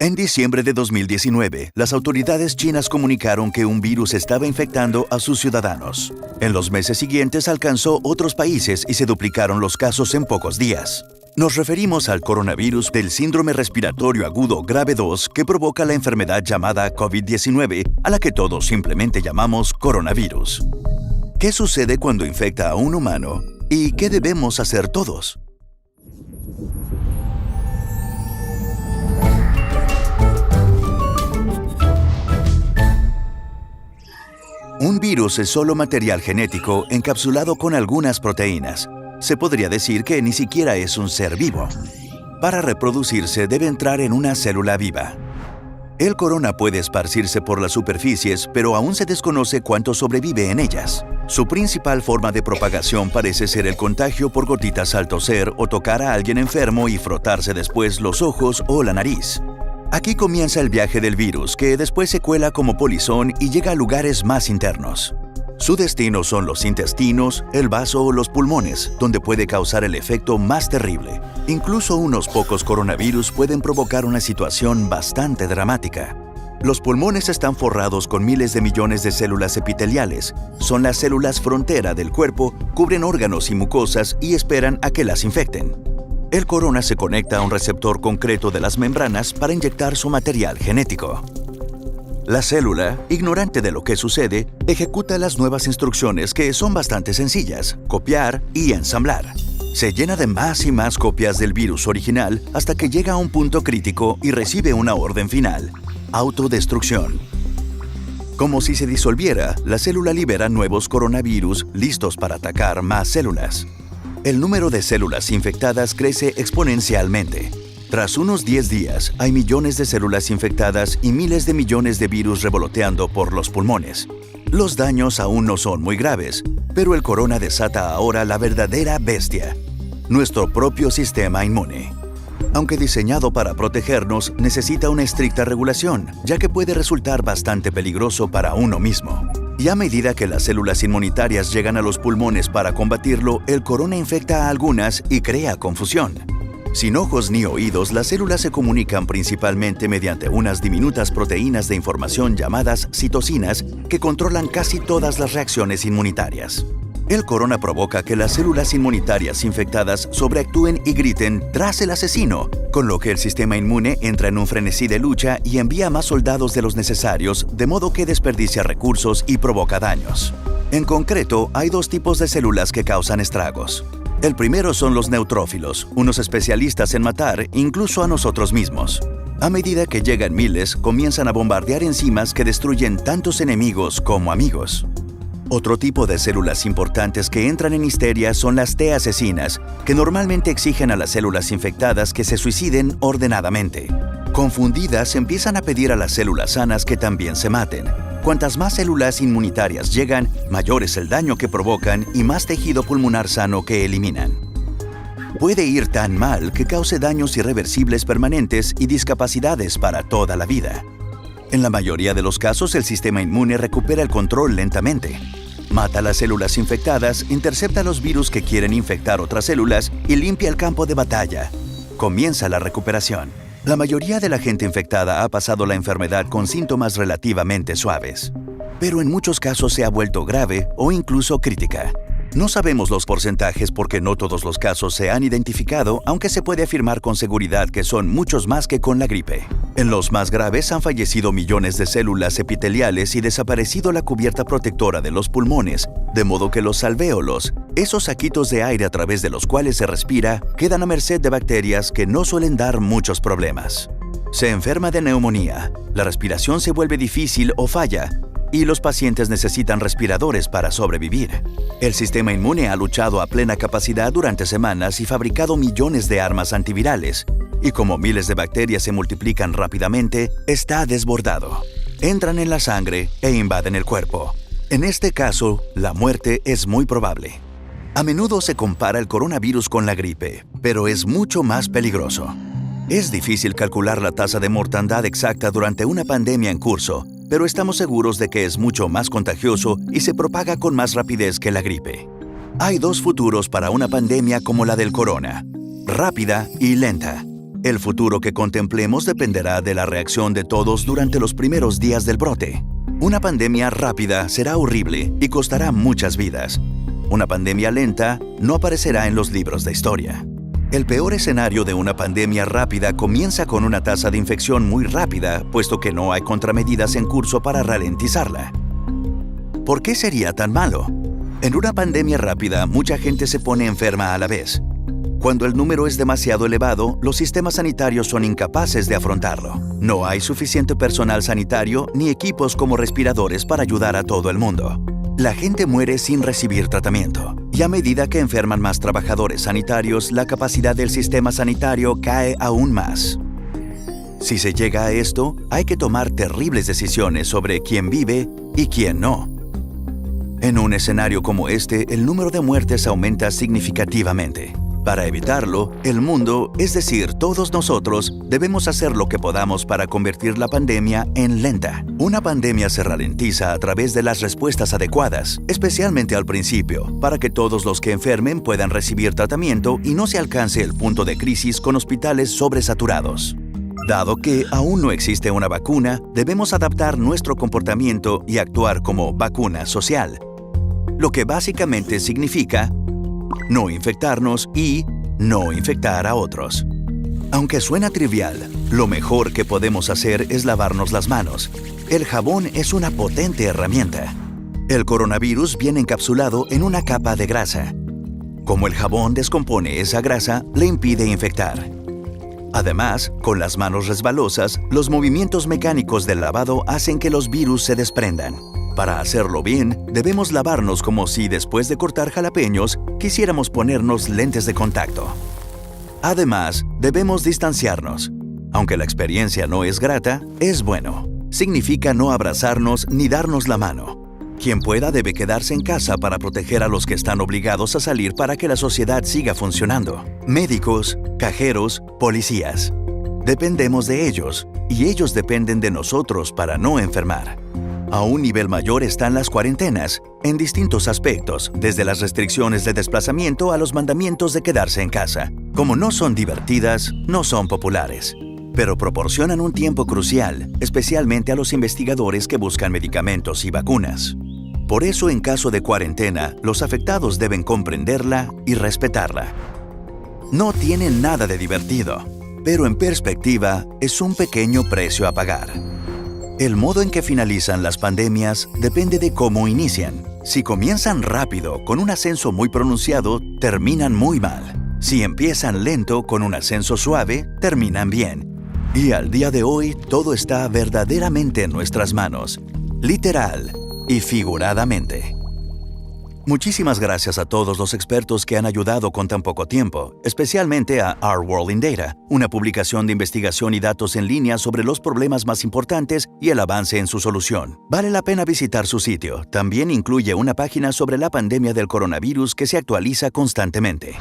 En diciembre de 2019, las autoridades chinas comunicaron que un virus estaba infectando a sus ciudadanos. En los meses siguientes alcanzó otros países y se duplicaron los casos en pocos días. Nos referimos al coronavirus del síndrome respiratorio agudo grave 2 que provoca la enfermedad llamada COVID-19, a la que todos simplemente llamamos coronavirus. ¿Qué sucede cuando infecta a un humano? ¿Y qué debemos hacer todos? Un virus es solo material genético encapsulado con algunas proteínas. Se podría decir que ni siquiera es un ser vivo. Para reproducirse debe entrar en una célula viva. El corona puede esparcirse por las superficies, pero aún se desconoce cuánto sobrevive en ellas. Su principal forma de propagación parece ser el contagio por gotitas al toser o tocar a alguien enfermo y frotarse después los ojos o la nariz. Aquí comienza el viaje del virus, que después se cuela como polizón y llega a lugares más internos. Su destino son los intestinos, el vaso o los pulmones, donde puede causar el efecto más terrible. Incluso unos pocos coronavirus pueden provocar una situación bastante dramática. Los pulmones están forrados con miles de millones de células epiteliales. Son las células frontera del cuerpo, cubren órganos y mucosas y esperan a que las infecten. El corona se conecta a un receptor concreto de las membranas para inyectar su material genético. La célula, ignorante de lo que sucede, ejecuta las nuevas instrucciones que son bastante sencillas: copiar y ensamblar. Se llena de más y más copias del virus original hasta que llega a un punto crítico y recibe una orden final: autodestrucción. Como si se disolviera, la célula libera nuevos coronavirus listos para atacar más células. El número de células infectadas crece exponencialmente. Tras unos 10 días, hay millones de células infectadas y miles de millones de virus revoloteando por los pulmones. Los daños aún no son muy graves, pero el corona desata ahora la verdadera bestia: nuestro propio sistema inmune. Aunque diseñado para protegernos, necesita una estricta regulación, ya que puede resultar bastante peligroso para uno mismo. Y a medida que las células inmunitarias llegan a los pulmones para combatirlo, el corona infecta a algunas y crea confusión. Sin ojos ni oídos, las células se comunican principalmente mediante unas diminutas proteínas de información llamadas citocinas que controlan casi todas las reacciones inmunitarias. El corona provoca que las células inmunitarias infectadas sobreactúen y griten tras el asesino, con lo que el sistema inmune entra en un frenesí de lucha y envía más soldados de los necesarios, de modo que desperdicia recursos y provoca daños. En concreto, hay dos tipos de células que causan estragos. El primero son los neutrófilos, unos especialistas en matar incluso a nosotros mismos. A medida que llegan miles, comienzan a bombardear enzimas que destruyen tantos enemigos como amigos. Otro tipo de células importantes que entran en histeria son las T asesinas, que normalmente exigen a las células infectadas que se suiciden ordenadamente. Confundidas, empiezan a pedir a las células sanas que también se maten. Cuantas más células inmunitarias llegan, mayor es el daño que provocan y más tejido pulmonar sano que eliminan. Puede ir tan mal que cause daños irreversibles permanentes y discapacidades para toda la vida. En la mayoría de los casos, el sistema inmune recupera el control lentamente. Mata las células infectadas, intercepta los virus que quieren infectar otras células y limpia el campo de batalla. Comienza la recuperación. La mayoría de la gente infectada ha pasado la enfermedad con síntomas relativamente suaves, pero en muchos casos se ha vuelto grave o incluso crítica. No sabemos los porcentajes porque no todos los casos se han identificado, aunque se puede afirmar con seguridad que son muchos más que con la gripe. En los más graves han fallecido millones de células epiteliales y desaparecido la cubierta protectora de los pulmones, de modo que los alvéolos, esos saquitos de aire a través de los cuales se respira, quedan a merced de bacterias que no suelen dar muchos problemas. Se enferma de neumonía, la respiración se vuelve difícil o falla, y los pacientes necesitan respiradores para sobrevivir. El sistema inmune ha luchado a plena capacidad durante semanas y fabricado millones de armas antivirales, y como miles de bacterias se multiplican rápidamente, está desbordado. Entran en la sangre e invaden el cuerpo. En este caso, la muerte es muy probable. A menudo se compara el coronavirus con la gripe, pero es mucho más peligroso. Es difícil calcular la tasa de mortandad exacta durante una pandemia en curso, pero estamos seguros de que es mucho más contagioso y se propaga con más rapidez que la gripe. Hay dos futuros para una pandemia como la del corona: rápida y lenta. El futuro que contemplemos dependerá de la reacción de todos durante los primeros días del brote. Una pandemia rápida será horrible y costará muchas vidas. Una pandemia lenta no aparecerá en los libros de historia. El peor escenario de una pandemia rápida comienza con una tasa de infección muy rápida, puesto que no hay contramedidas en curso para ralentizarla. ¿Por qué sería tan malo? En una pandemia rápida, mucha gente se pone enferma a la vez. Cuando el número es demasiado elevado, los sistemas sanitarios son incapaces de afrontarlo. No hay suficiente personal sanitario ni equipos como respiradores para ayudar a todo el mundo. La gente muere sin recibir tratamiento, y a medida que enferman más trabajadores sanitarios, la capacidad del sistema sanitario cae aún más. Si se llega a esto, hay que tomar terribles decisiones sobre quién vive y quién no. En un escenario como este, el número de muertes aumenta significativamente. Para evitarlo, el mundo, es decir, todos nosotros, debemos hacer lo que podamos para convertir la pandemia en lenta. Una pandemia se ralentiza a través de las respuestas adecuadas, especialmente al principio, para que todos los que enfermen puedan recibir tratamiento y no se alcance el punto de crisis con hospitales sobresaturados. Dado que aún no existe una vacuna, debemos adaptar nuestro comportamiento y actuar como vacuna social, lo que básicamente significa no infectarnos y no infectar a otros. Aunque suena trivial, lo mejor que podemos hacer es lavarnos las manos. El jabón es una potente herramienta. El coronavirus viene encapsulado en una capa de grasa. Como el jabón descompone esa grasa, le impide infectar. Además, con las manos resbalosas, los movimientos mecánicos del lavado hacen que los virus se desprendan. Para hacerlo bien, debemos lavarnos como si después de cortar jalapeños quisiéramos ponernos lentes de contacto. Además, debemos distanciarnos. Aunque la experiencia no es grata, es bueno. Significa no abrazarnos ni darnos la mano. Quien pueda debe quedarse en casa para proteger a los que están obligados a salir para que la sociedad siga funcionando. Médicos, cajeros, policías. Dependemos de ellos, y ellos dependen de nosotros para no enfermar. A un nivel mayor están las cuarentenas, en distintos aspectos, desde las restricciones de desplazamiento a los mandamientos de quedarse en casa. Como no son divertidas, no son populares, pero proporcionan un tiempo crucial, especialmente a los investigadores que buscan medicamentos y vacunas. Por eso, en caso de cuarentena, los afectados deben comprenderla y respetarla. No tiene nada de divertido, pero en perspectiva, es un pequeño precio a pagar. El modo en que finalizan las pandemias depende de cómo inician. Si comienzan rápido, con un ascenso muy pronunciado, terminan muy mal. Si empiezan lento, con un ascenso suave, terminan bien. Y al día de hoy, todo está verdaderamente en nuestras manos, literal y figuradamente. Muchísimas gracias a todos los expertos que han ayudado con tan poco tiempo, especialmente a Our World in Data, una publicación de investigación y datos en línea sobre los problemas más importantes y el avance en su solución. Vale la pena visitar su sitio. También incluye una página sobre la pandemia del coronavirus que se actualiza constantemente.